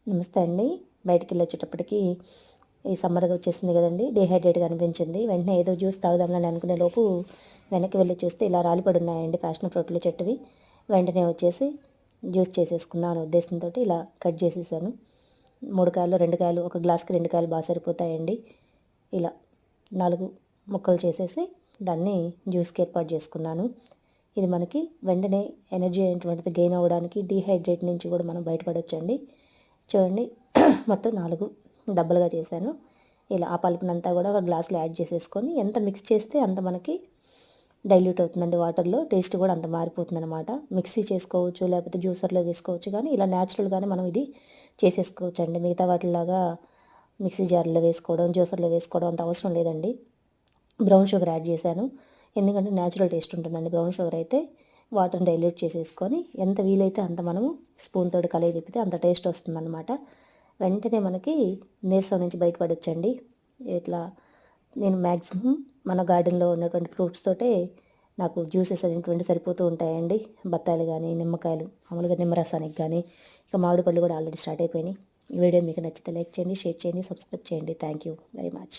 నమస్తే అండి. బయటికెళ్ళొచ్చేటప్పటికి ఈ సమ్మర్‌గా వచ్చేసింది కదండీ! డీహైడ్రేట్‌గా అనిపించింది. వెంటనే ఏదో జ్యూస్ తాగుదాంలే అనుకునే లోపు వెనక్కి వెళ్లి చూస్తే ఇలా రాలిపడి ఉన్నాయండి ప్యాషన్ ఫ్రూట్‌లు చెట్టువి. వెంటనే వచ్చేసి జ్యూస్ చేసేసుకుందాం అనే ఉద్దేశంతోటి ఇలా కట్ చేసేసాను. 3 కాయలు, 2 కాయలు, ఒక గ్లాస్‌కి 2 కాయలు బాగా సరిపోతాయండి. ఇలా 4 ముక్కలు చేసేసి దాన్ని జ్యూస్‌కి ఏర్పాటు చేసుకున్నాను. ఇది మనకి వెంటనే ఎనర్జీ అనేటువంటిది గెయిన్ అవ్వడానికి, డీహైడ్రేట్ నుంచి కూడా మనం బయటపడొచ్చండి. చూడండి మొత్తం 4 డబ్బలుగా చేశాను. ఇలా ఆ పలుపునంతా కూడా ఒక గ్లాస్‌లో యాడ్ చేసేసుకొని ఎంత మిక్స్ చేస్తే అంత మనకి డైల్యూట్ అవుతుందండి వాటర్‌లో. టేస్ట్ కూడా అంత మారిపోతుందనమాట. మిక్సీ చేసుకోవచ్చు, లేకపోతే జ్యూసర్‌లో వేసుకోవచ్చు, కానీ ఇలా న్యాచురల్‌గానే మనం ఇది చేసేసుకోవచ్చండి. మిగతా వాటిలాగా మిక్సీ జార్‌లో వేసుకోవడం, జ్యూసర్‌లో వేసుకోవడం అంత అవసరం లేదండి. బ్రౌన్ షుగర్ యాడ్ చేశాను. ఎందుకంటే న్యాచురల్ టేస్ట్ ఉంటుందండి బ్రౌన్ షుగర్ అయితే. వాటర్‌ని డైల్యూట్ చేసేసుకొని ఎంత వీలైతే అంత మనము స్పూన్ తోటి కలయి తిప్పితే అంత టేస్ట్ వస్తుందన్నమాట. వెంటనే మనకి నీరసం నుంచి బయటపడొచ్చండి. ఇట్లా నేను మ్యాక్సిమం మన గార్డెన్‌లో ఉన్నటువంటి ఫ్రూట్స్ తోటే నాకు జ్యూసెస్ అనేటువంటివి సరిపోతూ ఉంటాయండి. బత్తాయిలు గానీ, నిమ్మకాయలు, మామూలుగా నిమ్మరసానికి గానీ, ఇక మామిడి పళ్ళు కూడా ఆల్రెడీ స్టార్ట్ అయిపోయినాయి. ఈ వీడియో మీకు నచ్చితే లైక్ చేయండి, షేర్ చేయండి, సబ్స్క్రైబ్ చేయండి. Thank you very much.